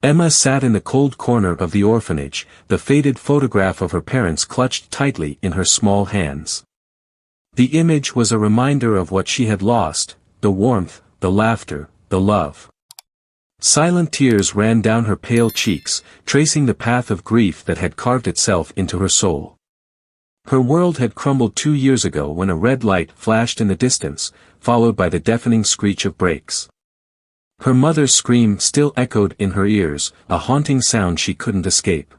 Emma sat in the cold corner of the orphanage, the faded photograph of her parents clutched tightly in her small hands. The image was a reminder of what she had lost, the warmth, the laughter, the love. Silent tears ran down her pale cheeks, tracing the path of grief that had carved itself into her soul. Her world had crumbled 2 years ago when a red light flashed in the distance, followed by the deafening screech of brakes. Her mother's scream still echoed in her ears, a haunting sound she couldn't escape.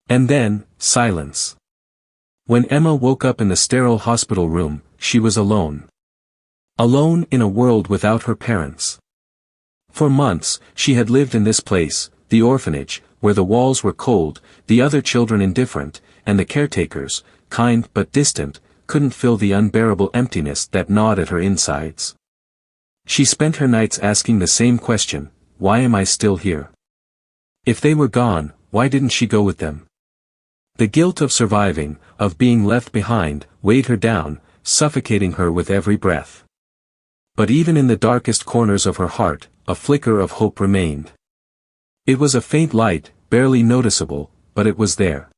And then, silence. When Emma woke up in the sterile hospital room, she was alone. Alone in a world without her parents. For months, she had lived in this place, the orphanage, where the walls were cold, the other children indifferent, and the caretakers, kind but distant, couldn't fill the unbearable emptiness that gnawed at her insides. She spent her nights asking the same question, why am I still here? If they were gone, why didn't she go with them? The guilt of surviving, of being left behind, weighed her down, suffocating her with every breath. But even in the darkest corners of her heart, a flicker of hope remained. It was a faint light, barely noticeable, but it was there.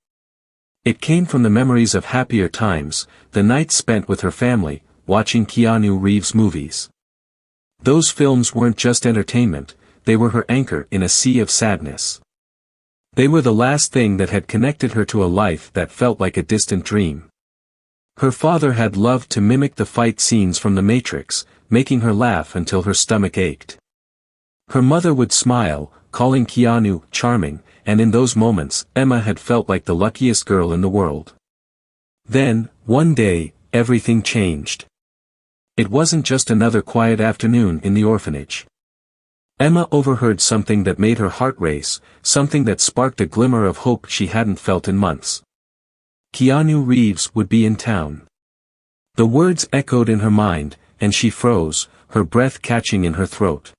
It came from the memories of happier times, the nights spent with her family, watching Keanu Reeves movies. Those films weren't just entertainment, they were her anchor in a sea of sadness. They were the last thing that had connected her to a life that felt like a distant dream. Her father had loved to mimic the fight scenes from The Matrix, making her laugh until her stomach ached. Her mother would smile, calling Keanu charming, and in those moments, Emma had felt like the luckiest girl in the world. Then, one day, everything changed. It wasn't just another quiet afternoon in the orphanage. Emma overheard something that made her heart race, something that sparked a glimmer of hope she hadn't felt in months. Keanu Reeves would be in town. The words echoed in her mind, and she froze, her breath catching in her throat.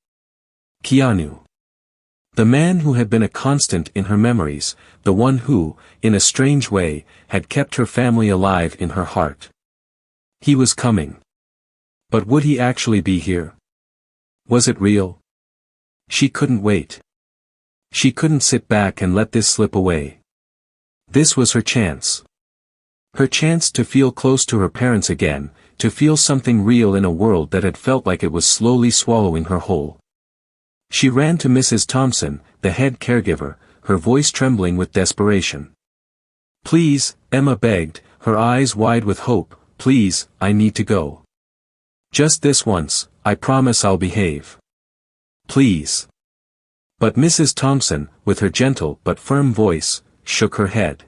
Keanu. The man who had been a constant in her memories, the one who, in a strange way, had kept her family alive in her heart. He was coming. But would he actually be here? Was it real? She couldn't wait. She couldn't sit back and let this slip away. This was her chance. Her chance to feel close to her parents again, to feel something real in a world that had felt like it was slowly swallowing her whole. She ran to Mrs. Thompson, the head caregiver, her voice trembling with desperation. "Please," Emma begged, her eyes wide with hope, "please, I need to go. Just this once, I promise I'll behave. Please." But Mrs. Thompson, with her gentle but firm voice, shook her head.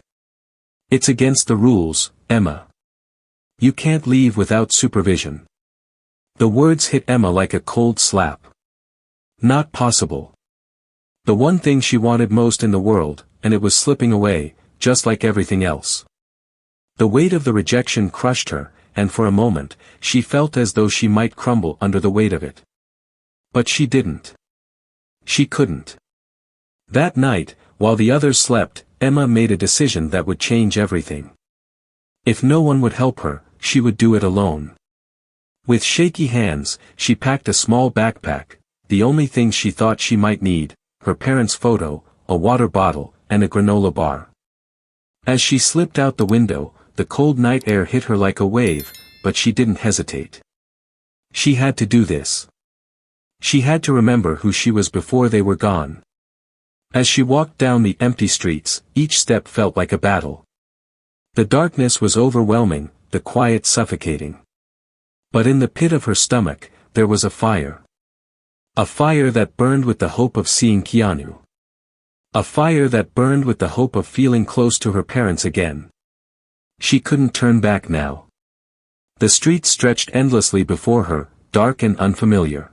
"It's against the rules, Emma. You can't leave without supervision." The words hit Emma like a cold slap. Not possible. The one thing she wanted most in the world, and it was slipping away, just like everything else. The weight of the rejection crushed her, and for a moment, she felt as though she might crumble under the weight of it. But she didn't. She couldn't. That night, while the others slept, Emma made a decision that would change everything. If no one would help her, she would do it alone. With shaky hands, she packed a small backpack, the only things she thought she might need, her parents' photo, a water bottle, and a granola bar. As she slipped out the window, the cold night air hit her like a wave, but she didn't hesitate. She had to do this. She had to remember who she was before they were gone. As she walked down the empty streets, each step felt like a battle. The darkness was overwhelming, the quiet suffocating. But in the pit of her stomach, there was a fire. A fire that burned with the hope of seeing Keanu. A fire that burned with the hope of feeling close to her parents again. She couldn't turn back now. The streets stretched endlessly before her, dark and unfamiliar.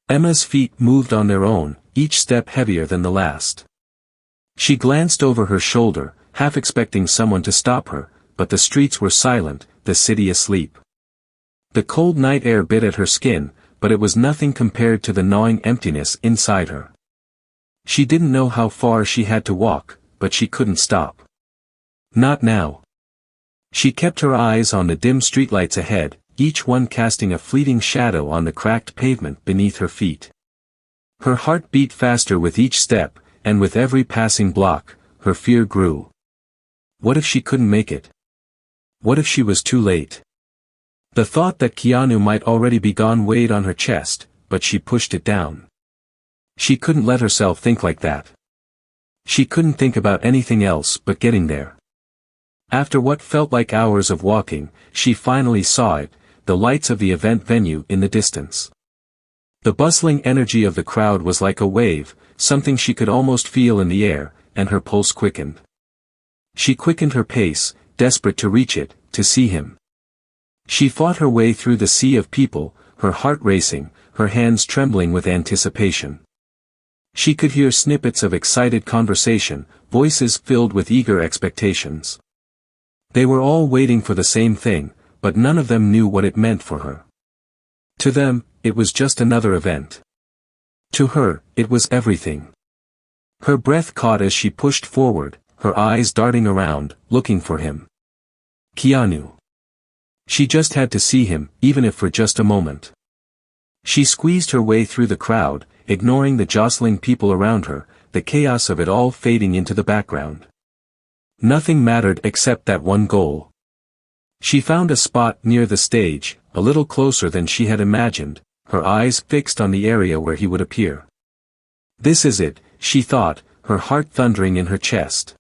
Emma's feet moved on their own, each step heavier than the last. She glanced over her shoulder, half expecting someone to stop her, but the streets were silent, the city asleep. The cold night air bit at her skin, but it was nothing compared to the gnawing emptiness inside her. She didn't know how far she had to walk, but she couldn't stop. Not now. She kept her eyes on the dim streetlights ahead, each one casting a fleeting shadow on the cracked pavement beneath her feet. Her heart beat faster with each step, and with every passing block, her fear grew. What if she couldn't make it? What if she was too late? The thought that Keanu might already be gone weighed on her chest, but she pushed it down. She couldn't let herself think like that. She couldn't think about anything else but getting there. After what felt like hours of walking, she finally saw it, the lights of the event venue in the distance. The bustling energy of the crowd was like a wave, something she could almost feel in the air, and her pulse quickened. She quickened her pace, desperate to reach it, to see him. She fought her way through the sea of people, her heart racing, her hands trembling with anticipation. She could hear snippets of excited conversation, voices filled with eager expectations. They were all waiting for the same thing, but none of them knew what it meant for her. To them, it was just another event. To her, it was everything. Her breath caught as she pushed forward, her eyes darting around, looking for him. Keanu. She just had to see him, even if for just a moment. She squeezed her way through the crowd, ignoring the jostling people around her, the chaos of it all fading into the background. Nothing mattered except that one goal. She found a spot near the stage, a little closer than she had imagined, her eyes fixed on the area where he would appear. This is it, she thought, her heart thundering in her chest.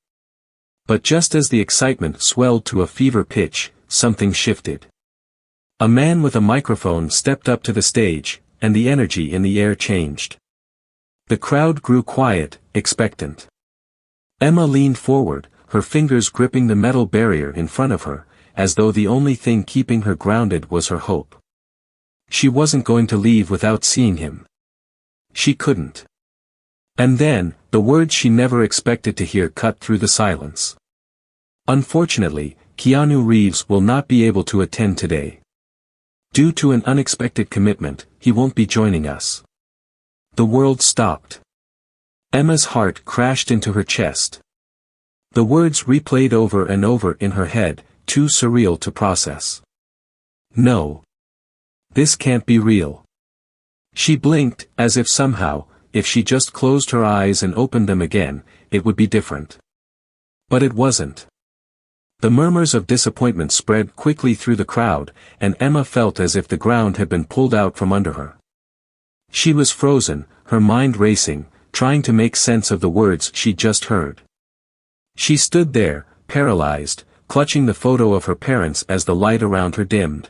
But just as the excitement swelled to a fever pitch, something shifted. A man with a microphone stepped up to the stage, and the energy in the air changed. The crowd grew quiet, expectant. Emma leaned forward, her fingers gripping the metal barrier in front of her, as though the only thing keeping her grounded was her hope. She wasn't going to leave without seeing him. She couldn't. And then, the words she never expected to hear cut through the silence. Unfortunately, Keanu Reeves will not be able to attend today. Due to an unexpected commitment, he won't be joining us. The world stopped. Emma's heart crashed into her chest. The words replayed over and over in her head, too surreal to process. No. This can't be real. She blinked, as if somehow, if she just closed her eyes and opened them again, it would be different. But it wasn't. The murmurs of disappointment spread quickly through the crowd, and Emma felt as if the ground had been pulled out from under her. She was frozen, her mind racing, trying to make sense of the words she just heard. She stood there, paralyzed, clutching the photo of her parents as the light around her dimmed.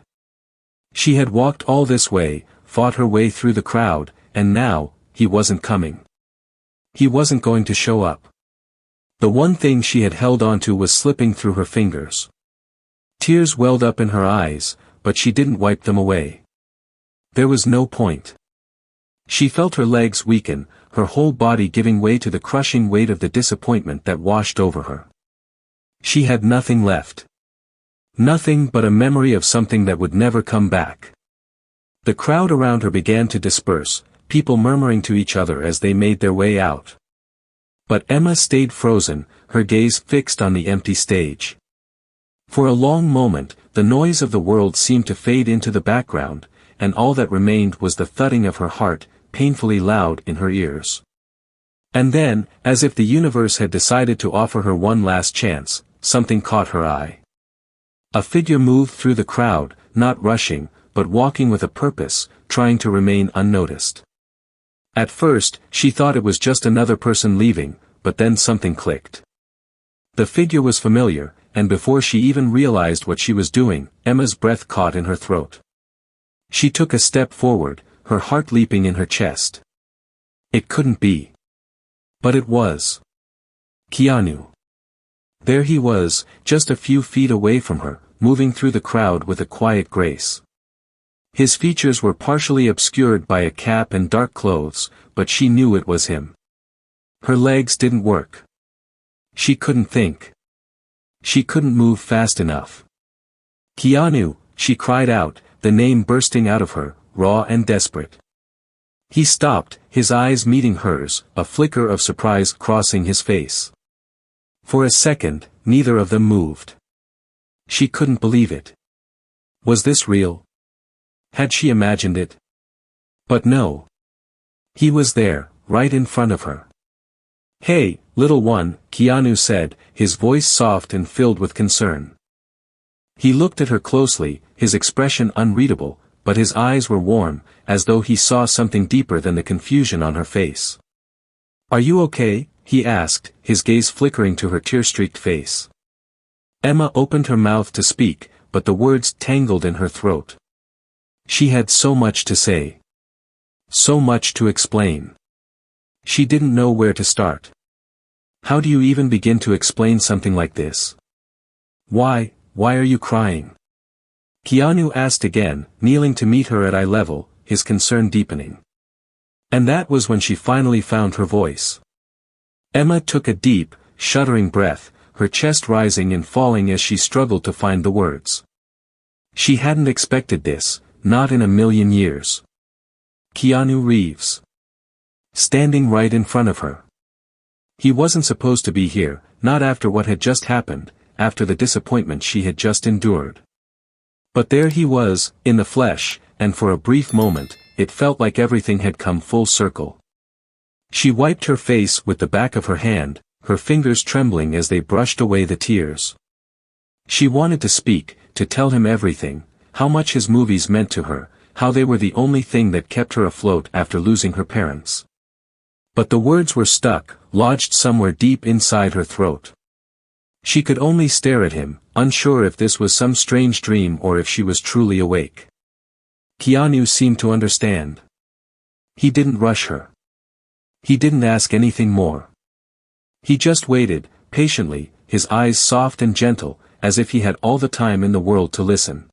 She had walked all this way, fought her way through the crowd, and now, he wasn't coming. He wasn't going to show up. The one thing she had held onto was slipping through her fingers. Tears welled up in her eyes, but she didn't wipe them away. There was no point. She felt her legs weaken, her whole body giving way to the crushing weight of the disappointment that washed over her. She had nothing left. Nothing but a memory of something that would never come back. The crowd around her began to disperse, people murmuring to each other as they made their way out. But Emma stayed frozen, her gaze fixed on the empty stage. For a long moment, the noise of the world seemed to fade into the background, and all that remained was the thudding of her heart, painfully loud in her ears. And then, as if the universe had decided to offer her one last chance, something caught her eye. A figure moved through the crowd, not rushing, but walking with a purpose, trying to remain unnoticed. At first, she thought it was just another person leaving, but then something clicked. The figure was familiar, and before she even realized what she was doing, Emma's breath caught in her throat. She took a step forward, her heart leaping in her chest. It couldn't be. But it was. Keanu. There he was, just a few feet away from her, moving through the crowd with a quiet grace. His features were partially obscured by a cap and dark clothes, but she knew it was him. Her legs didn't work. She couldn't think. She couldn't move fast enough. Keanu, she cried out, the name bursting out of her, raw and desperate. He stopped, his eyes meeting hers, a flicker of surprise crossing his face. For a second, neither of them moved. She couldn't believe it. Was this real? Had she imagined it? But no. He was there, right in front of her. "Hey, little one," Keanu said, his voice soft and filled with concern. He looked at her closely, his expression unreadable, but his eyes were warm, as though he saw something deeper than the confusion on her face. "Are you okay?" he asked, his gaze flickering to her tear-streaked face. Emma opened her mouth to speak, but the words tangled in her throat. She had so much to say. So much to explain. She didn't know where to start. How do you even begin to explain something like this? Why are you crying?" Keanu asked again, kneeling to meet her at eye level, his concern deepening. And that was when she finally found her voice. Emma took a deep, shuddering breath, her chest rising and falling as she struggled to find the words. She hadn't expected this, not in a million years. Keanu Reeves. Standing right in front of her. He wasn't supposed to be here, not after what had just happened, after the disappointment she had just endured. But there he was, in the flesh, and for a brief moment, it felt like everything had come full circle. She wiped her face with the back of her hand, her fingers trembling as they brushed away the tears. She wanted to speak, to tell him everything, how much his movies meant to her, how they were the only thing that kept her afloat after losing her parents. But the words were stuck, lodged somewhere deep inside her throat. She could only stare at him, unsure if this was some strange dream or if she was truly awake. Keanu seemed to understand. He didn't rush her. He didn't ask anything more. He just waited, patiently, his eyes soft and gentle, as if he had all the time in the world to listen.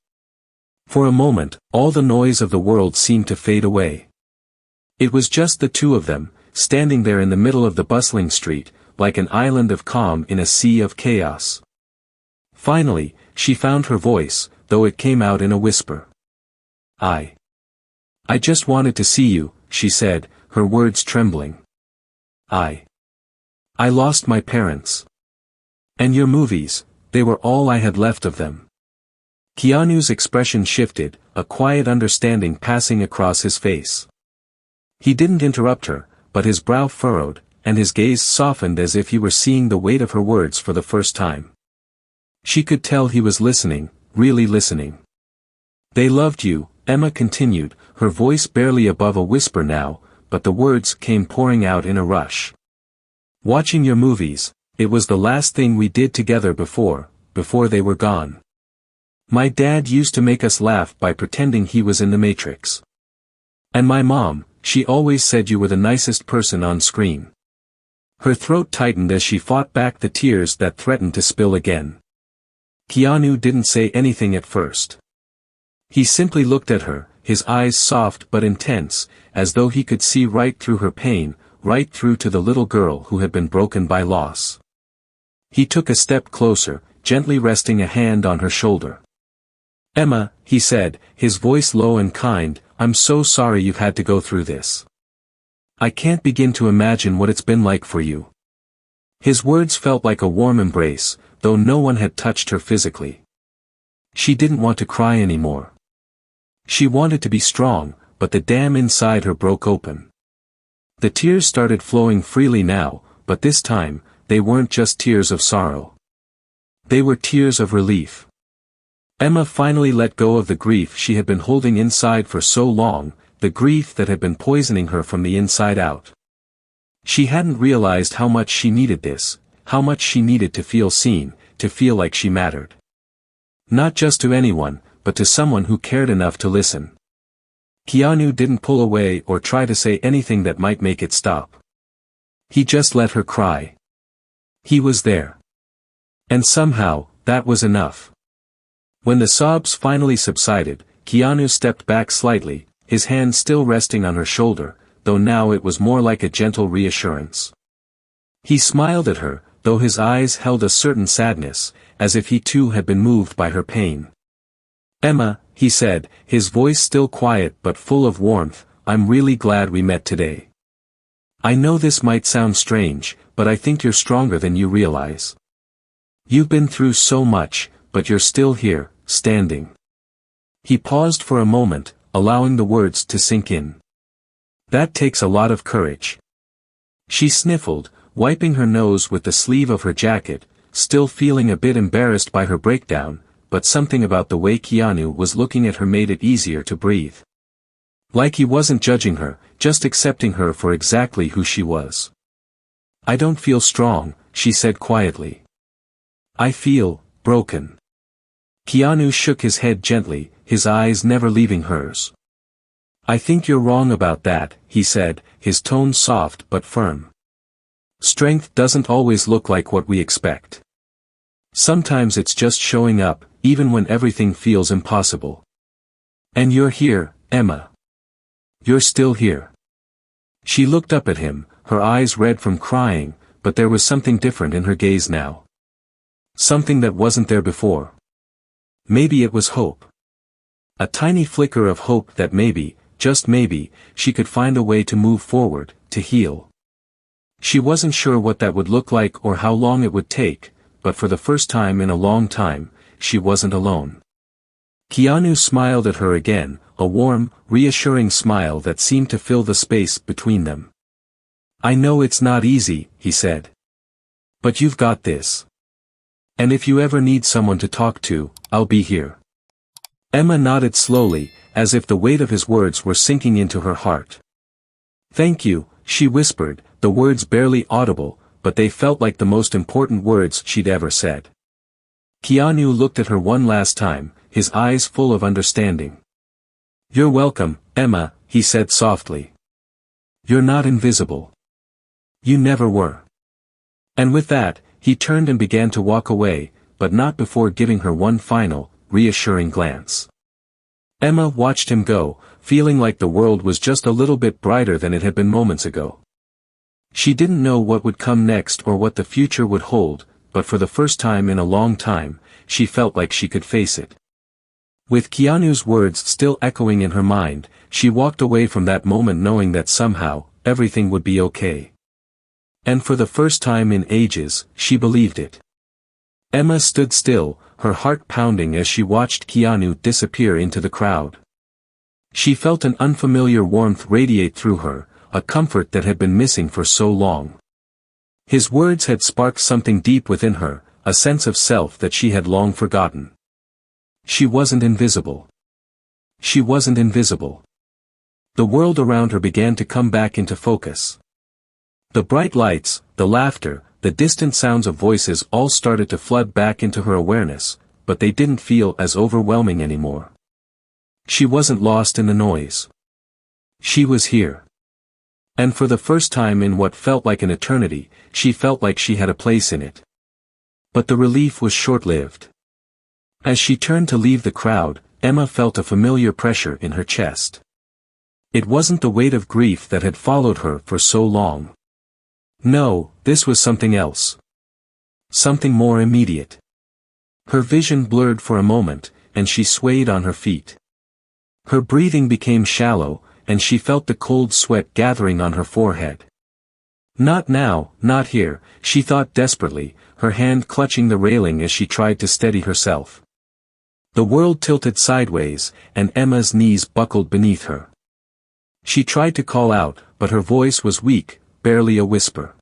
For a moment, all the noise of the world seemed to fade away. It was just the two of them, standing there in the middle of the bustling street, like an island of calm in a sea of chaos. Finally, she found her voice, though it came out in a whisper. I just wanted to see you," she said, her words trembling. I lost my parents. And your movies, they were all I had left of them." Keanu's expression shifted, a quiet understanding passing across his face. He didn't interrupt her, but his brow furrowed, and his gaze softened as if he were seeing the weight of her words for the first time. She could tell he was listening, really listening. "They loved you," Emma continued, her voice barely above a whisper now, but the words came pouring out in a rush. "Watching your movies, it was the last thing we did together before they were gone. My dad used to make us laugh by pretending he was in the Matrix. And my mom, she always said you were the nicest person on screen." Her throat tightened as she fought back the tears that threatened to spill again. Keanu didn't say anything at first. He simply looked at her, his eyes soft but intense, as though he could see right through her pain, right through to the little girl who had been broken by loss. He took a step closer, gently resting a hand on her shoulder. "Emma," he said, his voice low and kind, "I'm so sorry you've had to go through this. I can't begin to imagine what it's been like for you." His words felt like a warm embrace, though no one had touched her physically. She didn't want to cry anymore. She wanted to be strong, but the dam inside her broke open. The tears started flowing freely now, but this time, they weren't just tears of sorrow. They were tears of relief. Emma finally let go of the grief she had been holding inside for so long, the grief that had been poisoning her from the inside out. She hadn't realized how much she needed this, how much she needed to feel seen, to feel like she mattered. Not just to anyone, but to someone who cared enough to listen. Keanu didn't pull away or try to say anything that might make it stop. He just let her cry. He was there. And somehow, that was enough. When the sobs finally subsided, Keanu stepped back slightly, his hand still resting on her shoulder, though now it was more like a gentle reassurance. He smiled at her, though his eyes held a certain sadness, as if he too had been moved by her pain. "Emma," he said, his voice still quiet but full of warmth, "I'm really glad we met today. I know this might sound strange, but I think you're stronger than you realize. You've been through so much, but you're still here, standing." He paused for a moment, allowing the words to sink in. That takes a lot of courage. She sniffled, wiping her nose with the sleeve of her jacket, still feeling a bit embarrassed by her breakdown, but something about the way Keanu was looking at her made it easier to breathe. Like he wasn't judging her, just accepting her for exactly who she was. I don't feel strong, she said quietly. I feel broken. Keanu shook his head gently, his eyes never leaving hers. I think you're wrong about that, he said, his tone soft but firm. Strength doesn't always look like what we expect. Sometimes it's just showing up, even when everything feels impossible. And you're here, Emma. You're still here. She looked up at him, her eyes red from crying, but there was something different in her gaze now. Something that wasn't there before. Maybe it was hope. A tiny flicker of hope that maybe, just maybe, she could find a way to move forward, to heal. She wasn't sure what that would look like or how long it would take, but for the first time in a long time, she wasn't alone. Keanu smiled at her again, a warm, reassuring smile that seemed to fill the space between them. I know it's not easy, he said. But you've got this. And if you ever need someone to talk to, I'll be here. Emma nodded slowly, as if the weight of his words were sinking into her heart. Thank you, she whispered, the words barely audible, but they felt like the most important words she'd ever said. Keanu looked at her one last time, his eyes full of understanding. You're welcome, Emma, he said softly. You're not invisible. You never were. And with that, he turned and began to walk away, but not before giving her one final, reassuring glance. Emma watched him go, feeling like the world was just a little bit brighter than it had been moments ago. She didn't know what would come next or what the future would hold, but for the first time in a long time, she felt like she could face it. With Keanu's words still echoing in her mind, she walked away from that moment knowing that somehow, everything would be okay. And for the first time in ages, she believed it. Emma stood still, her heart pounding as she watched Keanu disappear into the crowd. She felt an unfamiliar warmth radiate through her, a comfort that had been missing for so long. His words had sparked something deep within her, a sense of self that she had long forgotten. She wasn't invisible. She wasn't invisible. The world around her began to come back into focus. The bright lights, the laughter, the distant sounds of voices all started to flood back into her awareness, but they didn't feel as overwhelming anymore. She wasn't lost in the noise. She was here. And for the first time in what felt like an eternity, she felt like she had a place in it. But the relief was short-lived. As she turned to leave the crowd, Emma felt a familiar pressure in her chest. It wasn't the weight of grief that had followed her for so long. No, this was something else. Something more immediate. Her vision blurred for a moment, and she swayed on her feet. Her breathing became shallow, and she felt the cold sweat gathering on her forehead. Not now, not here, she thought desperately, her hand clutching the railing as she tried to steady herself. The world tilted sideways, and Emma's knees buckled beneath her. She tried to call out, but her voice was weak, barely a whisper.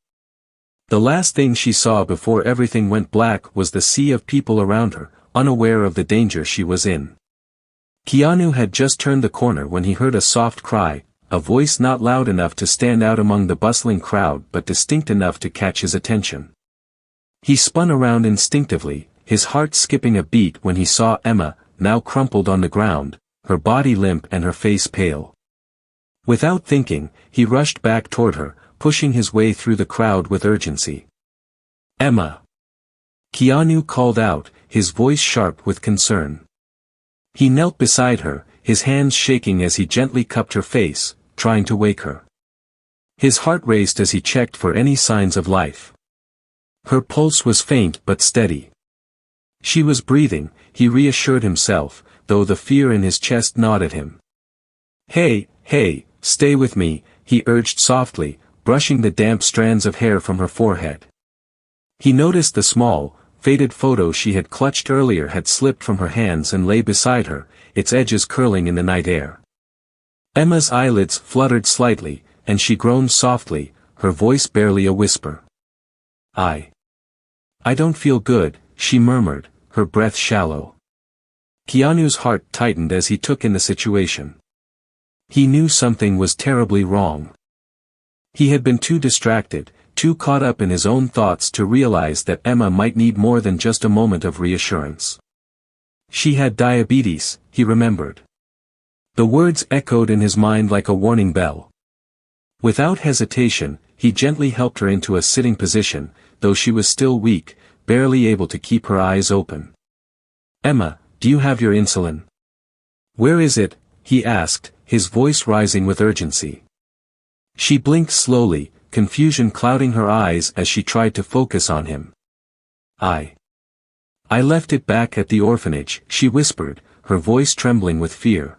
The last thing she saw before everything went black was the sea of people around her, unaware of the danger she was in. Keanu had just turned the corner when he heard a soft cry, a voice not loud enough to stand out among the bustling crowd but distinct enough to catch his attention. He spun around instinctively, his heart skipping a beat when he saw Emma, now crumpled on the ground, her body limp and her face pale. Without thinking, he rushed back toward her, pushing his way through the crowd with urgency. Emma! Keanu called out, his voice sharp with concern. He knelt beside her, his hands shaking as he gently cupped her face, trying to wake her. His heart raced as he checked for any signs of life. Her pulse was faint but steady. She was breathing, he reassured himself, though the fear in his chest gnawed at him. Hey, stay with me, he urged softly, brushing the damp strands of hair from her forehead. He noticed the small, faded photo she had clutched earlier had slipped from her hands and lay beside her, its edges curling in the night air. Emma's eyelids fluttered slightly, and she groaned softly, her voice barely a whisper. I don't feel good, she murmured, her breath shallow. Keanu's heart tightened as he took in the situation. He knew something was terribly wrong. He had been too distracted, too caught up in his own thoughts to realize that Emma might need more than just a moment of reassurance. She had diabetes, he remembered. The words echoed in his mind like a warning bell. Without hesitation, he gently helped her into a sitting position, though she was still weak, barely able to keep her eyes open. "Emma, do you have your insulin?" "Where is it?" he asked, his voice rising with urgency. She blinked slowly, confusion clouding her eyes as she tried to focus on him. I left it back at the orphanage," she whispered, her voice trembling with fear.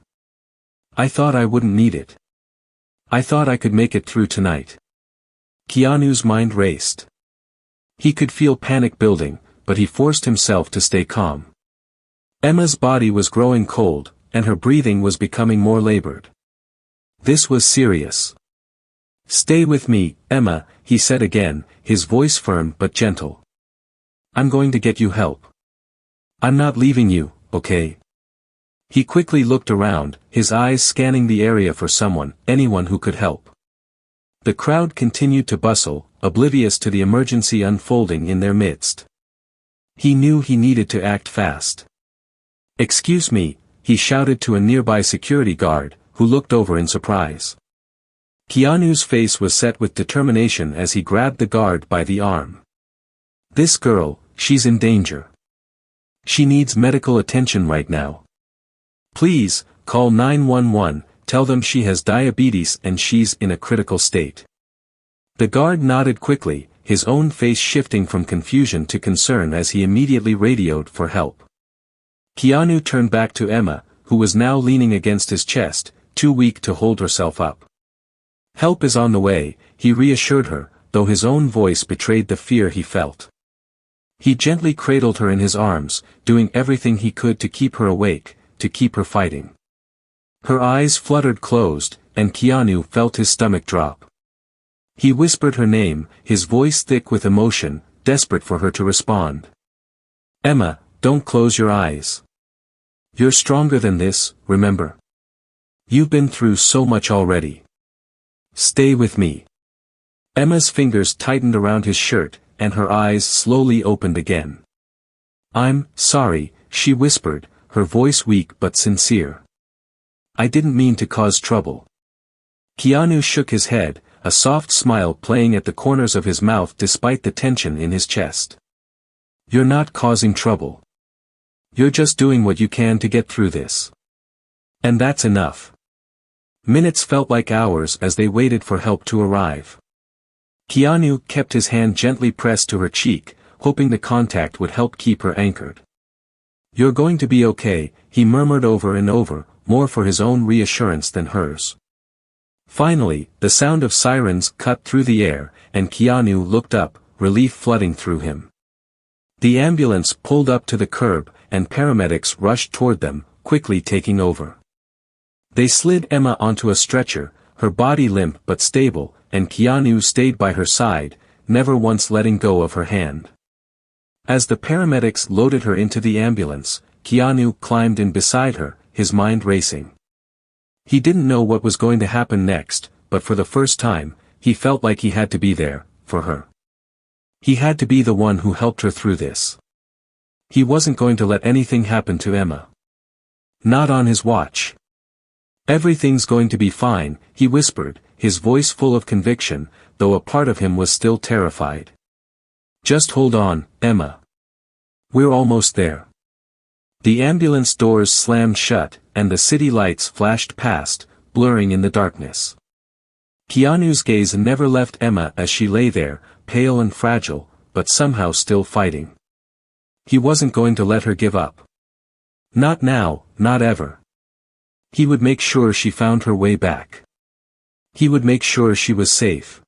"I thought I wouldn't need it. I thought I could make it through tonight." Keanu's mind raced. He could feel panic building, but he forced himself to stay calm. Emma's body was growing cold, and her breathing was becoming more labored. This was serious. "Stay with me, Emma," he said again, his voice firm but gentle. "I'm going to get you help. I'm not leaving you, okay?" He quickly looked around, his eyes scanning the area for someone, anyone who could help. The crowd continued to bustle, oblivious to the emergency unfolding in their midst. He knew he needed to act fast. "Excuse me," he shouted to a nearby security guard, who looked over in surprise. Keanu's face was set with determination as he grabbed the guard by the arm. "This girl, she's in danger. She needs medical attention right now. Please, call 911, tell them she has diabetes and she's in a critical state." The guard nodded quickly, his own face shifting from confusion to concern as he immediately radioed for help. Keanu turned back to Emma, who was now leaning against his chest, too weak to hold herself up. "Help is on the way," he reassured her, though his own voice betrayed the fear he felt. He gently cradled her in his arms, doing everything he could to keep her awake, to keep her fighting. Her eyes fluttered closed, and Keanu felt his stomach drop. He whispered her name, his voice thick with emotion, desperate for her to respond. "Emma, don't close your eyes. You're stronger than this, remember? You've been through so much already. Stay with me." Emma's fingers tightened around his shirt, and her eyes slowly opened again. "I'm sorry," she whispered, her voice weak but sincere. "I didn't mean to cause trouble." Keanu shook his head, a soft smile playing at the corners of his mouth despite the tension in his chest. "You're not causing trouble. You're just doing what you can to get through this. And that's enough." Minutes felt like hours as they waited for help to arrive. Keanu kept his hand gently pressed to her cheek, hoping the contact would help keep her anchored. "You're going to be okay," he murmured over and over, more for his own reassurance than hers. Finally, the sound of sirens cut through the air, and Keanu looked up, relief flooding through him. The ambulance pulled up to the curb, and paramedics rushed toward them, quickly taking over. They slid Emma onto a stretcher, her body limp but stable, and Keanu stayed by her side, never once letting go of her hand. As the paramedics loaded her into the ambulance, Keanu climbed in beside her, his mind racing. He didn't know what was going to happen next, but for the first time, he felt like he had to be there, for her. He had to be the one who helped her through this. He wasn't going to let anything happen to Emma. Not on his watch. "Everything's going to be fine," he whispered, his voice full of conviction, though a part of him was still terrified. "Just hold on, Emma. We're almost there." The ambulance doors slammed shut, and the city lights flashed past, blurring in the darkness. Keanu's gaze never left Emma as she lay there, pale and fragile, but somehow still fighting. He wasn't going to let her give up. Not now, not ever. He would make sure she found her way back. He would make sure she was safe.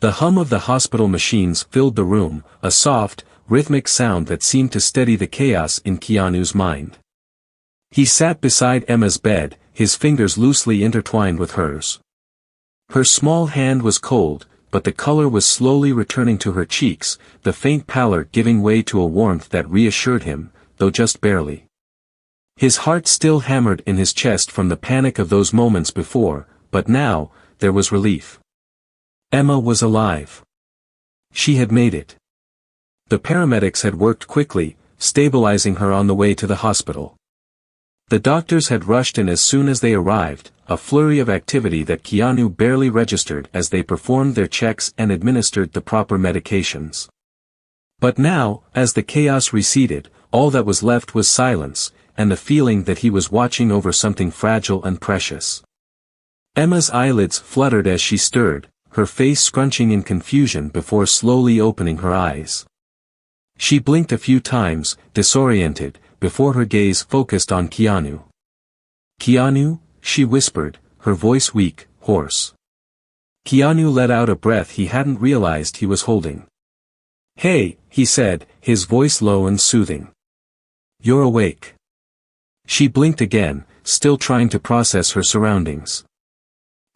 The hum of the hospital machines filled the room, a soft, rhythmic sound that seemed to steady the chaos in Keanu's mind. He sat beside Emma's bed, his fingers loosely intertwined with hers. Her small hand was cold, but the color was slowly returning to her cheeks, the faint pallor giving way to a warmth that reassured him, though just barely. His heart still hammered in his chest from the panic of those moments before, but now, there was relief. Emma was alive. She had made it. The paramedics had worked quickly, stabilizing her on the way to the hospital. The doctors had rushed in as soon as they arrived, a flurry of activity that Keanu barely registered as they performed their checks and administered the proper medications. But now, as the chaos receded, all that was left was silence, and the feeling that he was watching over something fragile and precious. Emma's eyelids fluttered as she stirred, her face scrunching in confusion before slowly opening her eyes. She blinked a few times, disoriented, before her gaze focused on Keanu. "Keanu?" she whispered, her voice weak, hoarse. Keanu let out a breath he hadn't realized he was holding. "Hey," he said, his voice low and soothing. "You're awake." She blinked again, still trying to process her surroundings.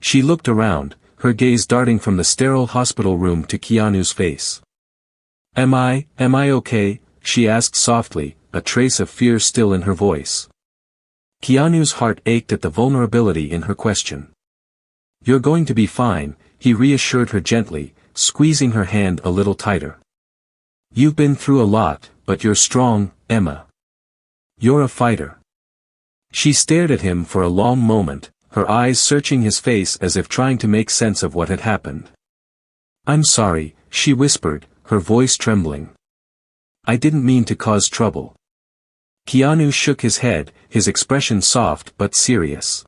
She looked around, her gaze darting from the sterile hospital room to Keanu's face. Am I okay?" she asked softly, a trace of fear still in her voice. Keanu's heart ached at the vulnerability in her question. "You're going to be fine," he reassured her gently, squeezing her hand a little tighter. "You've been through a lot, but you're strong, Emma. You're a fighter." She stared at him for a long moment, her eyes searching his face as if trying to make sense of what had happened. "I'm sorry," she whispered, her voice trembling. "I didn't mean to cause trouble." Keanu shook his head, his expression soft but serious.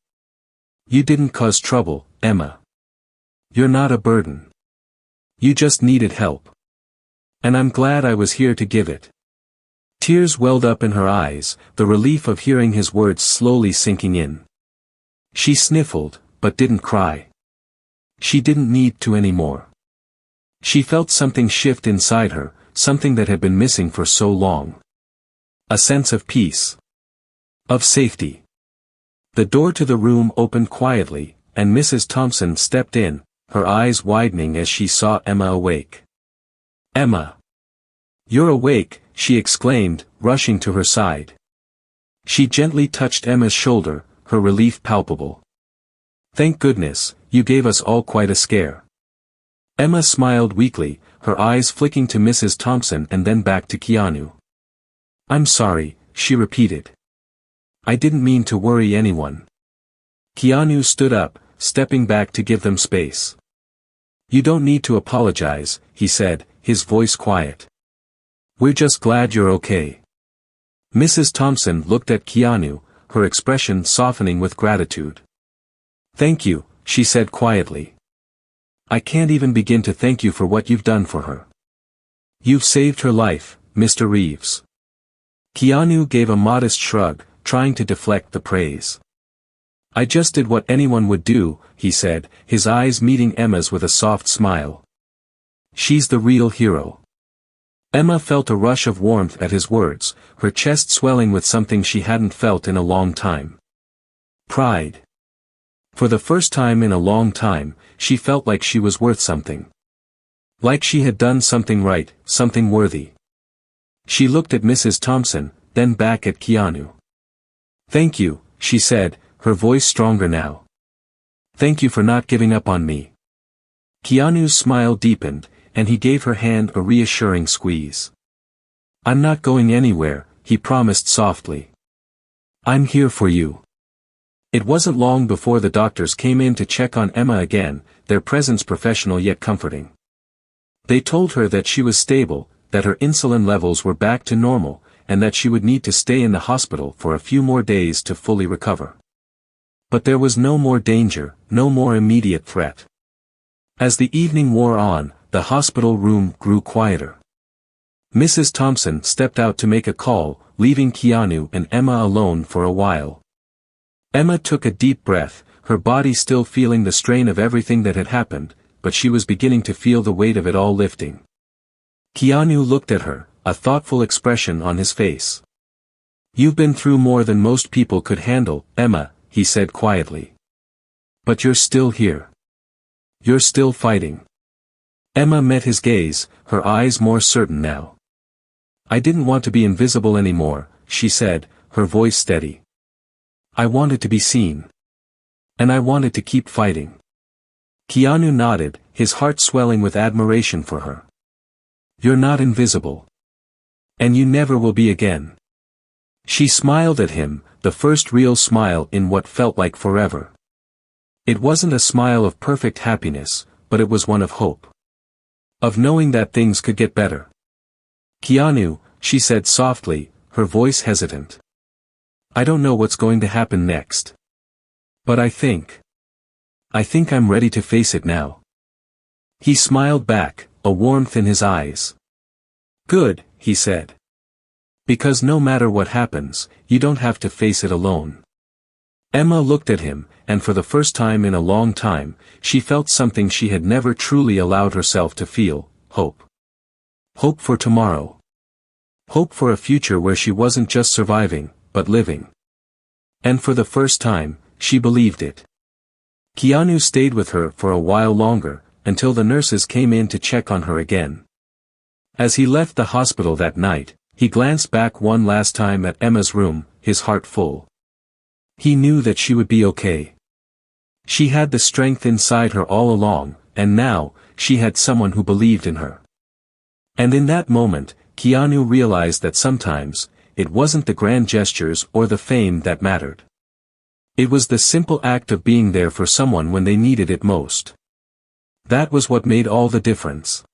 "You didn't cause trouble, Emma. You're not a burden. You just needed help. And I'm glad I was here to give it." Tears welled up in her eyes, the relief of hearing his words slowly sinking in. She sniffled, but didn't cry. She didn't need to anymore. She felt something shift inside her, something that had been missing for so long. A sense of peace. Of safety. The door to the room opened quietly, and Mrs. Thompson stepped in, her eyes widening as she saw Emma awake. "Emma! You're awake," she exclaimed, rushing to her side. She gently touched Emma's shoulder, her relief palpable. "Thank goodness, you gave us all quite a scare." Emma smiled weakly, her eyes flicking to Mrs. Thompson and then back to Keanu. "I'm sorry," she repeated. "I didn't mean to worry anyone." Keanu stood up, stepping back to give them space. "You don't need to apologize," he said, his voice quiet. "We're just glad you're okay." Mrs. Thompson looked at Keanu, her expression softening with gratitude. "Thank you," she said quietly. "I can't even begin to thank you for what you've done for her. You've saved her life, Mr. Reeves." Keanu gave a modest shrug, trying to deflect the praise. "I just did what anyone would do," he said, his eyes meeting Emma's with a soft smile. "She's the real hero." Emma felt a rush of warmth at his words, her chest swelling with something she hadn't felt in a long time. Pride. For the first time in a long time, she felt like she was worth something. Like she had done something right, something worthy. She looked at Mrs. Thompson, then back at Keanu. "Thank you," she said, her voice stronger now. "Thank you for not giving up on me." Keanu's smile deepened, and he gave her hand a reassuring squeeze. "I'm not going anywhere," he promised softly. "I'm here for you." It wasn't long before the doctors came in to check on Emma again, their presence professional yet comforting. They told her that she was stable, that her insulin levels were back to normal, and that she would need to stay in the hospital for a few more days to fully recover. But there was no more danger, no more immediate threat. As the evening wore on, the hospital room grew quieter. Mrs. Thompson stepped out to make a call, leaving Keanu and Emma alone for a while. Emma took a deep breath, her body still feeling the strain of everything that had happened, but she was beginning to feel the weight of it all lifting. Keanu looked at her, a thoughtful expression on his face. "You've been through more than most people could handle, Emma," he said quietly. But you're still here. You're still fighting. Emma met his gaze, her eyes more certain now. I didn't want to be invisible anymore, she said, her voice steady. I wanted to be seen. And I wanted to keep fighting. Keanu nodded, his heart swelling with admiration for her. You're not invisible. And you never will be again. She smiled at him, the first real smile in what felt like forever. It wasn't a smile of perfect happiness, but it was one of hope. Of knowing that things could get better. Keanu, she said softly, her voice hesitant. I don't know what's going to happen next. But I think I'm ready to face it now. He smiled back, a warmth in his eyes. Good, he said. Because no matter what happens, you don't have to face it alone. Emma looked at him, and for the first time in a long time, she felt something she had never truly allowed herself to feel, hope. Hope for tomorrow. Hope for a future where she wasn't just surviving, but living. And for the first time, she believed it. Keanu stayed with her for a while longer, until the nurses came in to check on her again. As he left the hospital that night, he glanced back one last time at Emma's room, his heart full. He knew that she would be okay. She had the strength inside her all along, and now, she had someone who believed in her. And in that moment, Keanu realized that sometimes, it wasn't the grand gestures or the fame that mattered. It was the simple act of being there for someone when they needed it most. That was what made all the difference.